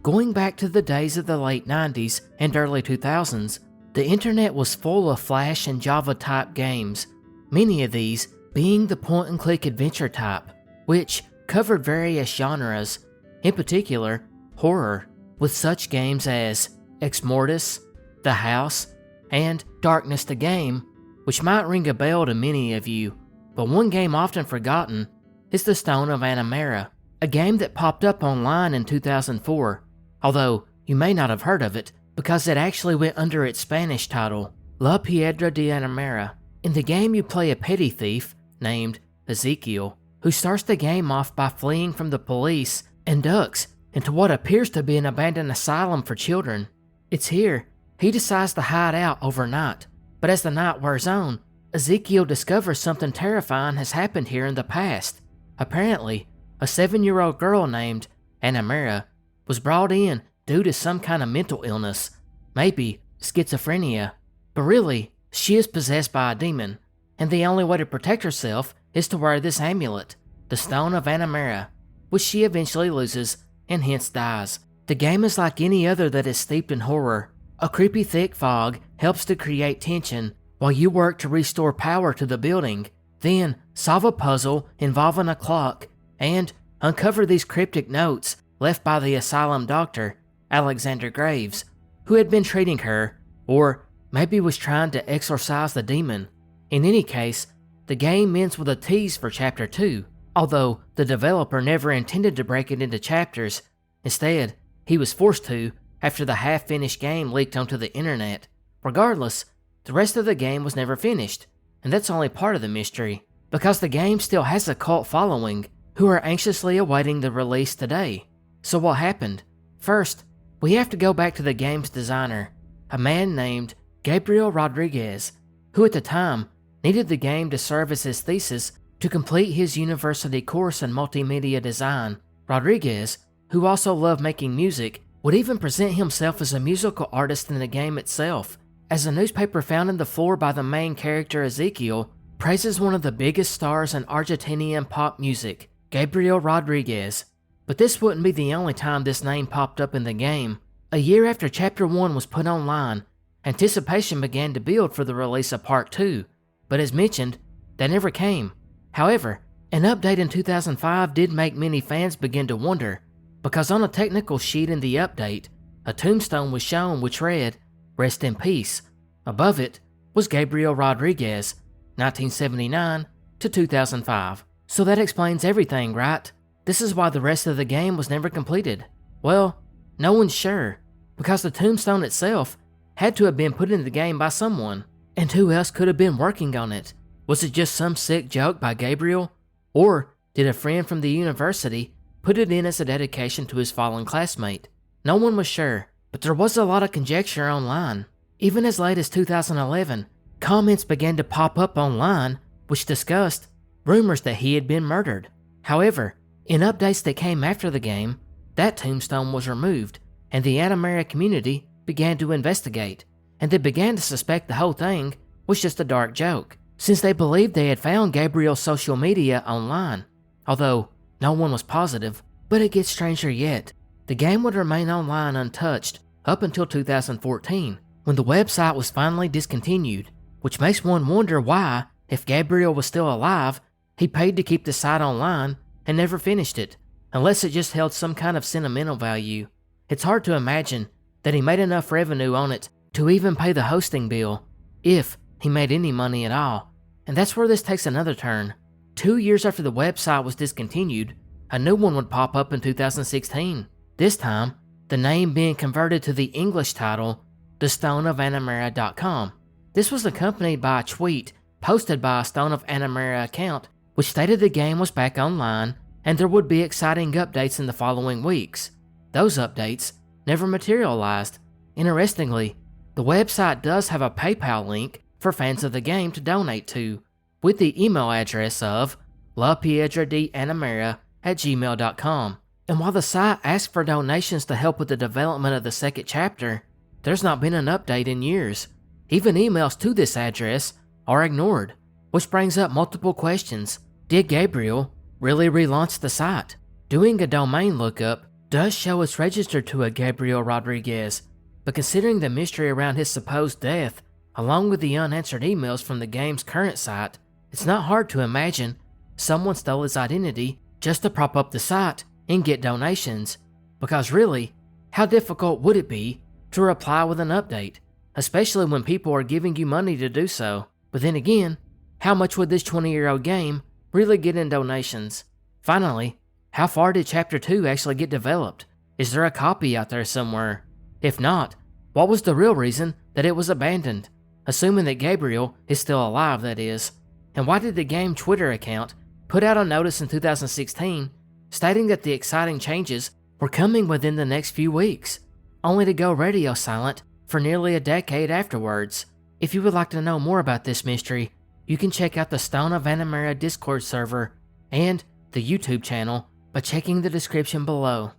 Going back to the days of the late 90s and early 2000s, the internet was full of Flash and Java type games, many of these being the point-and-click adventure type, which covered various genres, in particular horror, with such games as Ex Mortis, The House, and Darkness the Game, which might ring a bell to many of you, but one game often forgotten is the Stone of Anamera, a game that popped up online in 2004, although you may not have heard of it because it actually went under its Spanish title, La Piedra de Anamera. In the game you play a petty thief named Ezekiel, who starts the game off by fleeing from the police and ducks into what appears to be an abandoned asylum for children. It's here he decides to hide out overnight, but as the night wears on, Ezekiel discovers something terrifying has happened here in the past. Apparently, a 7-year-old girl named Anamara was brought in due to some kind of mental illness, maybe schizophrenia, but really, she is possessed by a demon, and the only way to protect herself is to wear this amulet, the Stone of Anamera, which she eventually loses and hence dies. The game is like any other that is steeped in horror. A creepy thick fog helps to create tension while you work to restore power to the building, then solve a puzzle involving a clock, and uncover these cryptic notes left by the asylum doctor, Alexander Graves, who had been treating her, or maybe was trying to exorcise the demon. In any case, the game ends with a tease for Chapter 2, although the developer never intended to break it into chapters. Instead, he was forced to after the half-finished game leaked onto the internet. Regardless, the rest of the game was never finished, and that's only part of the mystery, because the game still has a cult following who are anxiously awaiting the release today. So what happened? First, we have to go back to the game's designer, a man named Gabriel Rodriguez, who at the time needed the game to serve as his thesis to complete his university course in multimedia design. Rodriguez, who also loved making music, would even present himself as a musical artist in the game itself, as a newspaper found in the floor by the main character Ezekiel praises one of the biggest stars in Argentinian pop music, Gabriel Rodriguez. But this wouldn't be the only time this name popped up in the game. A year after Chapter 1 was put online, anticipation began to build for the release of Part 2, but as mentioned, that never came. However, an update in 2005 did make many fans begin to wonder, because on a technical sheet in the update, a tombstone was shown which read, "Rest in Peace." Above it was Gabriel Rodriguez, 1979 to 2005. So that explains everything, right? This is why the rest of the game was never completed. Well, no one's sure, because the tombstone itself had to have been put in the game by someone. And who else could have been working on it? Was it just some sick joke by Gabriel? Or did a friend from the university put it in as a dedication to his fallen classmate? No one was sure, but there was a lot of conjecture online. Even as late as 2011, comments began to pop up online which discussed rumors that he had been murdered. However, in updates that came after the game, that tombstone was removed, and the Anamara community began to investigate, and they began to suspect the whole thing was just a dark joke, since they believed they had found Gabriel's social media online, although no one was positive. But it gets stranger yet. The game would remain online untouched up until 2014, when the website was finally discontinued, which makes one wonder why, if Gabriel was still alive, he paid to keep the site online and never finished it, unless it just held some kind of sentimental value. It's hard to imagine that he made enough revenue on it to even pay the hosting bill, if he made any money at all. And that's where this takes another turn. 2 years after the website was discontinued, a new one would pop up in 2016. This time, the name being converted to the English title, thestoneofanamera.com. This was accompanied by a tweet posted by a Stone of Anamera account, which stated the game was back online and there would be exciting updates in the following weeks. Those updates never materialized. Interestingly, the website does have a PayPal link for fans of the game to donate to, with the email address of lapiedradeanamera@gmail.com. And while the site asks for donations to help with the development of the second chapter, there's not been an update in years. Even emails to this address are ignored, which brings up multiple questions. Did Gabriel really relaunch the site? Doing a domain lookup does show it's registered to a Gabriel Rodriguez, but considering the mystery around his supposed death, along with the unanswered emails from the game's current site, it's not hard to imagine someone stole his identity just to prop up the site and get donations. Because really, how difficult would it be to reply with an update, especially when people are giving you money to do so? But then again, how much would this 20-year-old game really get in donations? Finally, how far did Chapter 2 actually get developed? Is there a copy out there somewhere? If not, what was the real reason that it was abandoned? Assuming that Gabriel is still alive, that is. And why did the game Twitter account put out a notice in 2016 stating that the exciting changes were coming within the next few weeks, only to go radio silent for nearly a decade afterwards? If you would like to know more about this mystery, you can check out the Stone of Anamera Discord server and the YouTube channel by checking the description below.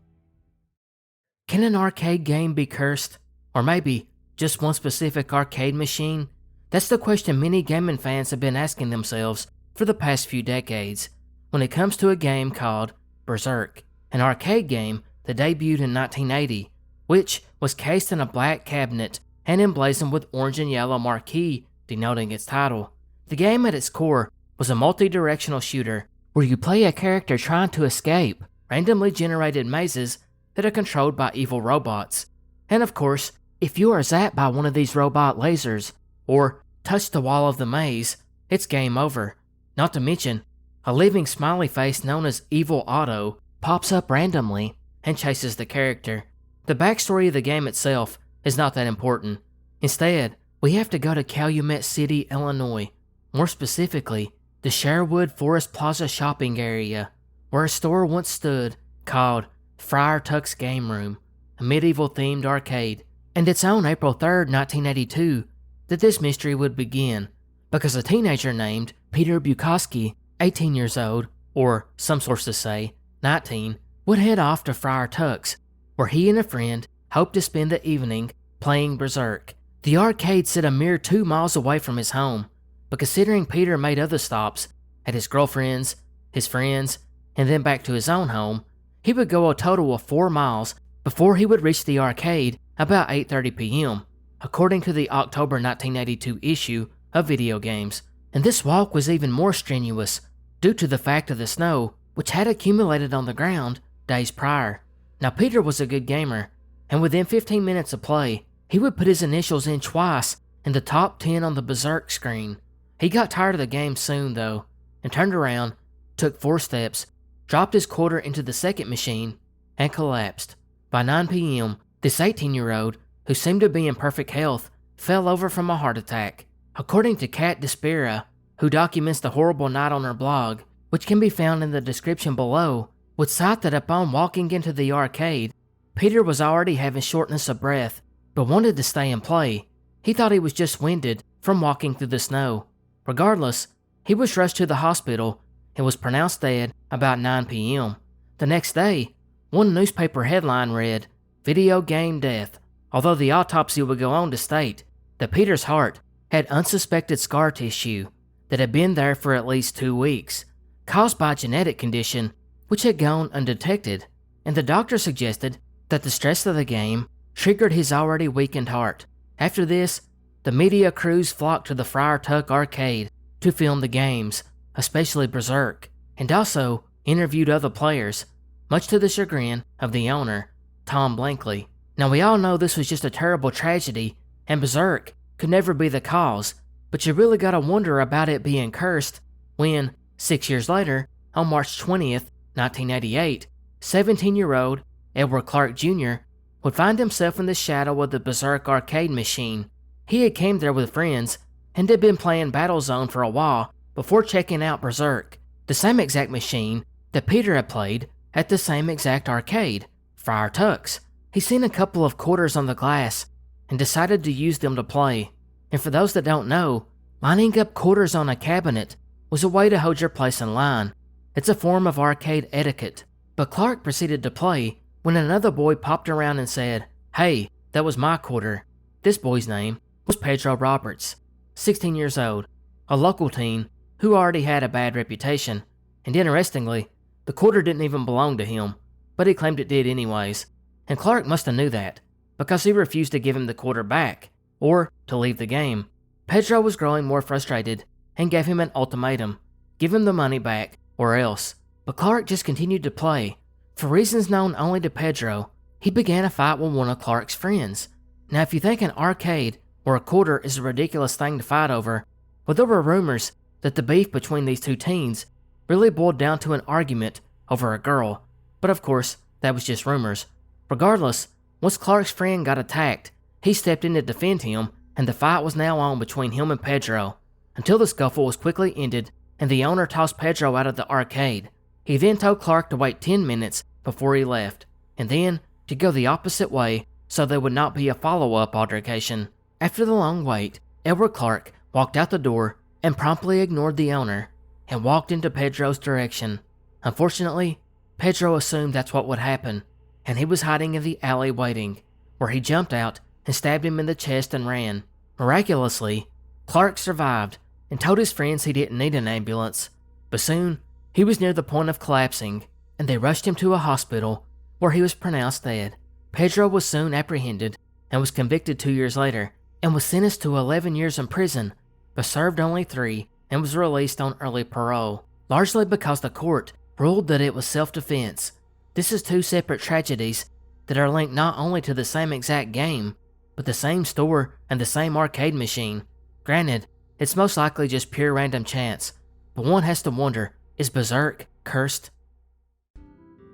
Can an arcade game be cursed? Or maybe just one specific arcade machine? That's the question many gaming fans have been asking themselves for the past few decades when it comes to a game called Berserk, an arcade game that debuted in 1980, which was cased in a black cabinet and emblazoned with orange and yellow marquee denoting its title. The game at its core was a multi-directional shooter where you play a character trying to escape randomly generated mazes that are controlled by evil robots. And of course, if you are zapped by one of these robot lasers, or touch the wall of the maze, it's game over. Not to mention, a living smiley face known as Evil Otto pops up randomly and chases the character. The backstory of the game itself is not that important. Instead, we have to go to Calumet City, Illinois, more specifically, the Sherwood Forest Plaza shopping area, where a store once stood called Friar Tuck's Game Room, a medieval-themed arcade. And it's on April 3rd, 1982, that this mystery would begin, because a teenager named Peter Bukowski, 18 years old, or some sources say 19, would head off to Friar Tuck's, where he and a friend hoped to spend the evening playing Berserk. The arcade sit a mere 2 miles away from his home, but considering Peter made other stops at his girlfriend's, his friend's, and then back to his own home, he would go a total of 4 miles before he would reach the arcade about 8:30 p.m., according to the October 1982 issue of Video Games. And this walk was even more strenuous due to the fact of the snow which had accumulated on the ground days prior. Now Peter was a good gamer, and within 15 minutes of play, he would put his initials in twice in the top 10 on the Berzerk screen. He got tired of the game soon though, and turned around, took 4 steps, dropped his quarter into the second machine, and collapsed. By 9 p.m., this 18-year-old, who seemed to be in perfect health, fell over from a heart attack. According to Kat Despira, who documents the horrible night on her blog, which can be found in the description below, would cite that upon walking into the arcade, Peter was already having shortness of breath, but wanted to stay and play. He thought he was just winded from walking through the snow. Regardless, he was rushed to the hospital and was pronounced dead about 9 p.m. The next day, one newspaper headline read, "Video Game Death," although the autopsy would go on to state that Peter's heart had unsuspected scar tissue that had been there for at least 2 weeks, caused by a genetic condition which had gone undetected, and the doctor suggested that the stress of the game triggered his already weakened heart. After this, the media crews flocked to the Friar Tuck arcade to film the games, especially Berserk, and also interviewed other players, much to the chagrin of the owner, Tom Blankley. Now we all know this was just a terrible tragedy, and Berserk could never be the cause, but you really gotta wonder about it being cursed when, 6 years later, on March 20th, 1988, 17-year-old Edward Clark Jr. would find himself in the shadow of the Berserk arcade machine. He had came there with friends and had been playing Battlezone for a while before checking out Berserk, the same exact machine that Peter had played at the same exact arcade, Friar Tuck's. He seen a couple of quarters on the glass and decided to use them to play. And for those that don't know, lining up quarters on a cabinet was a way to hold your place in line. It's a form of arcade etiquette. But Clark proceeded to play when another boy popped around and said, "Hey, that was my quarter." This boy's name was Pedro Roberts, 16 years old, a local teen who already had a bad reputation. And interestingly, the quarter didn't even belong to him. but he claimed it did anyways, and Clark must have knew that, because he refused to give him the quarter back, or to leave the game. Pedro was growing more frustrated, and gave him an ultimatum: give him the money back, or else. But Clark just continued to play. For reasons known only to Pedro, he began a fight with one of Clark's friends. Now if you think an arcade or a quarter is a ridiculous thing to fight over, well, there were rumors that the beef between these two teens really boiled down to an argument over a girl, but of course, that was just rumors. Regardless, once Clark's friend got attacked, he stepped in to defend him, and the fight was now on between him and Pedro, until the scuffle was quickly ended and the owner tossed Pedro out of the arcade. He then told Clark to wait 10 minutes before he left, and then to go the opposite way so there would not be a follow-up altercation. After the long wait, Edward Clark walked out the door and promptly ignored the owner and walked into Pedro's direction. Unfortunately, Pedro assumed that's what would happen, and he was hiding in the alley waiting, where he jumped out and stabbed him in the chest and ran. Miraculously, Clark survived and told his friends he didn't need an ambulance, but soon he was near the point of collapsing, and they rushed him to a hospital where he was pronounced dead. Pedro was soon apprehended and was convicted 2 years later, and was sentenced to 11 years in prison, but served only 3 and was released on early parole, largely because the court ruled that it was self-defense. This is 2 separate tragedies that are linked not only to the same exact game, but the same store and the same arcade machine. Granted, it's most likely just pure random chance, but one has to wonder, is Berserk cursed?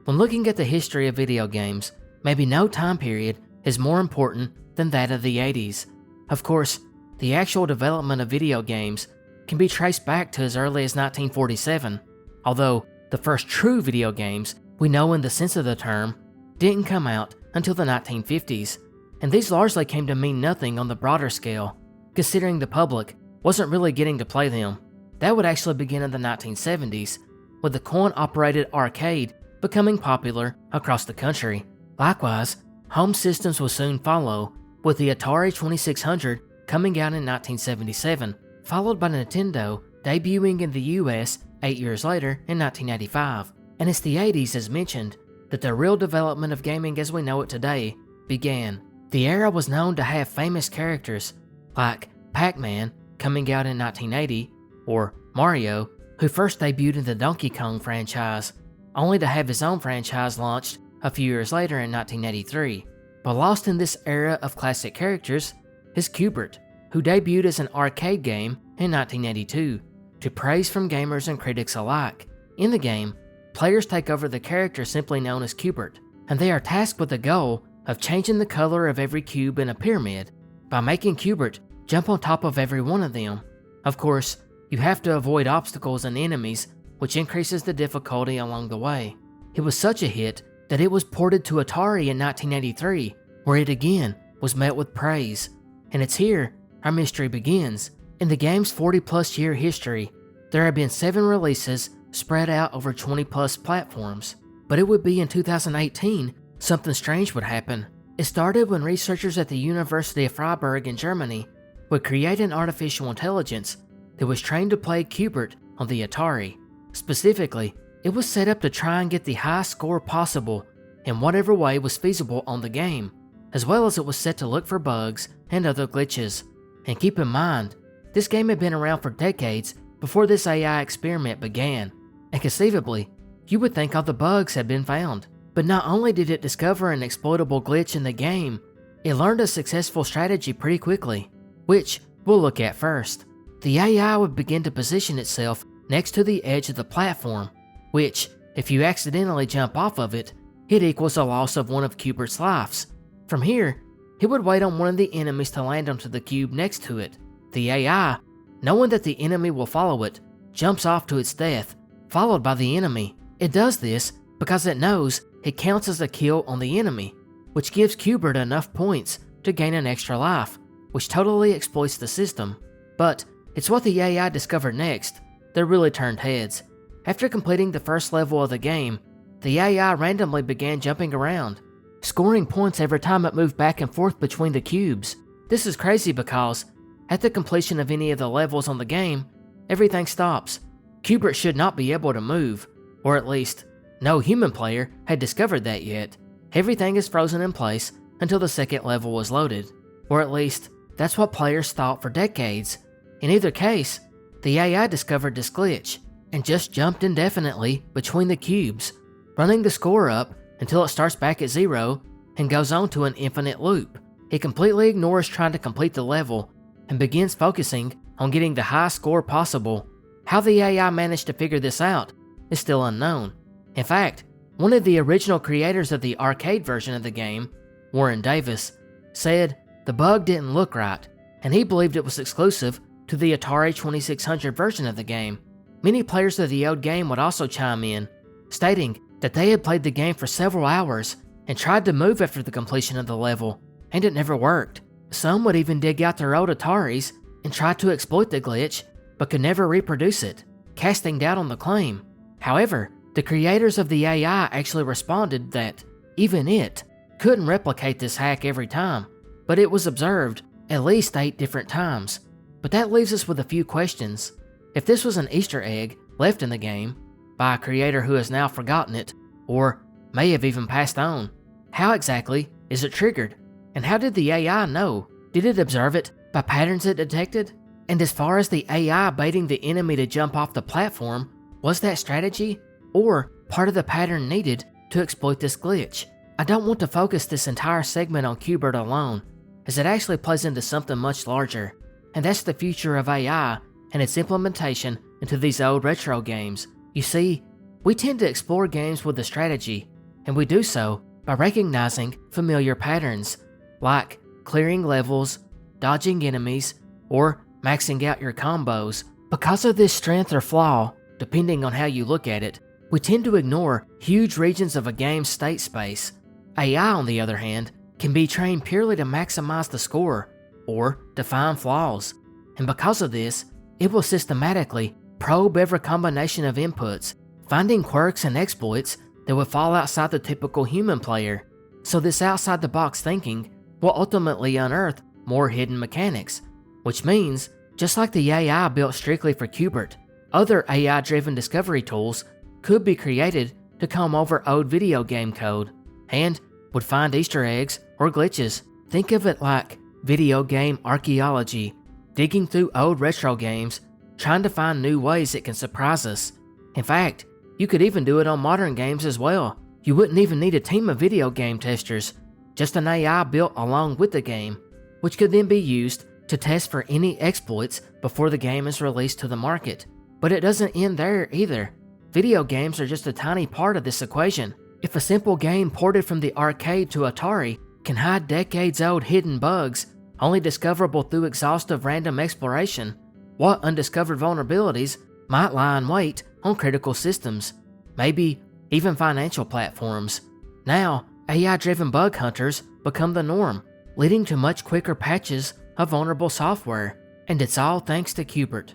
When looking at the history of video games, maybe no time period is more important than that of the 80s. Of course, the actual development of video games can be traced back to as early as 1947, although the first true video games we know in the sense of the term didn't come out until the 1950s, and these largely came to mean nothing on the broader scale, considering the public wasn't really getting to play them. That would actually begin in the 1970s, with the coin-operated arcade becoming popular across the country. Likewise, home systems will soon follow, with the Atari 2600 coming out in 1977, followed by Nintendo debuting in the US 8 years later in 1985. And it's the 80s, as mentioned, that the real development of gaming as we know it today began. The era was known to have famous characters like Pac-Man coming out in 1980, or Mario, who first debuted in the Donkey Kong franchise, only to have his own franchise launched a few years later in 1983. But lost in this era of classic characters is Q Bert, who debuted as an arcade game in 1982, to praise from gamers and critics alike. In the game, players take over the character simply known as Q Bert, and they are tasked with the goal of changing the color of every cube in a pyramid by making Q Bert jump on top of every one of them. Of course, you have to avoid obstacles and enemies, which increases the difficulty along the way. It was such a hit that it was ported to Atari in 1983, where it again was met with praise. And it's here our mystery begins. In the game's 40-plus year history, there have been 7 releases spread out over 20-plus platforms. But it would be in 2018 something strange would happen. It started when researchers at the University of Freiburg in Germany would create an artificial intelligence that was trained to play Q Bert on the Atari. Specifically, it was set up to try and get the highest score possible in whatever way was feasible on the game, as well as it was set to look for bugs and other glitches. And keep in mind, this game had been around for decades before this AI experiment began, and conceivably, you would think all the bugs had been found. But not only did it discover an exploitable glitch in the game, it learned a successful strategy pretty quickly, which we'll look at first. The AI would begin to position itself next to the edge of the platform, which, if you accidentally jump off of it, it equals a loss of one of Q Bert's lives. From here, it would wait on one of the enemies to land onto the cube next to it. The AI, knowing that the enemy will follow it, jumps off to its death, followed by the enemy. It does this because it knows it counts as a kill on the enemy, which gives Q Bert enough points to gain an extra life, which totally exploits the system. But it's what the AI discovered next that really turned heads. After completing the first level of the game, the AI randomly began jumping around, scoring points every time it moved back and forth between the cubes. This is crazy because, at the completion of any of the levels on the game, everything stops. Q Bert should not be able to move, or at least, No human player had discovered that yet. Everything is frozen in place until the second level was loaded, or at least that's what players thought for decades. In either case, the AI discovered this glitch and just jumped indefinitely between the cubes, running the score up until it starts back at 0 and goes on to an infinite loop. It completely ignores trying to complete the level and begins focusing on getting the highest score possible. How the AI managed to figure this out is still unknown. In fact, one of the original creators of the arcade version of the game, Warren Davis, said the bug didn't look right, and he believed it was exclusive to the Atari 2600 version of the game. Many players of the old game would also chime in, stating that they had played the game for several hours and tried to move after the completion of the level, and it never worked. Some would even dig out their old Ataris and try to exploit the glitch, but could never reproduce it, casting doubt on the claim. However, the creators of the AI actually responded that even it couldn't replicate this hack every time, but it was observed at least 8 different times. But that leaves us with a few questions. If this was an Easter egg left in the game by a creator who has now forgotten it, or may have even passed on, how exactly is it triggered? And how did the AI know? Did it observe it by patterns it detected? And as far as the AI baiting the enemy to jump off the platform, was that strategy or part of the pattern needed to exploit this glitch? I don't want to focus this entire segment on Q Bert alone, as it actually plays into something much larger, and that's the future of AI and its implementation into these old retro games. You see, we tend to explore games with a strategy, and we do so by recognizing familiar patterns, like clearing levels, dodging enemies, or maxing out your combos. Because of this strength or flaw, depending on how you look at it, we tend to ignore huge regions of a game's state space. AI, on the other hand, can be trained purely to maximize the score, or to find flaws, and because of this, it will systematically probe every combination of inputs, finding quirks and exploits that would fall outside the typical human player. So this outside-the-box thinking will ultimately unearth more hidden mechanics, which means, just like the AI built strictly for Q Bert, other AI-driven discovery tools could be created to comb over old video game code, and would find Easter eggs or glitches. Think of it like video game archaeology, digging through old retro games, trying to find new ways it can surprise us. In fact, you could even do it on modern games as well. You wouldn't even need a team of video game testers, just an AI built along with the game, which could then be used to test for any exploits before the game is released to the market. But it doesn't end there either. Video games are just a tiny part of this equation. If a simple game ported from the arcade to Atari can hide decades-old hidden bugs, only discoverable through exhaustive random exploration, what undiscovered vulnerabilities might lie in wait on critical systems, maybe even financial platforms? Now, AI-driven bug hunters become the norm, leading to much quicker patches of vulnerable software, and it's all thanks to Q Bert.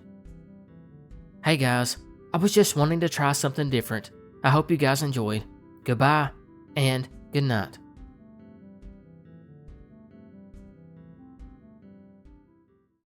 Hey guys, I was just wanting to try something different. I hope you guys enjoyed. Goodbye, and good night.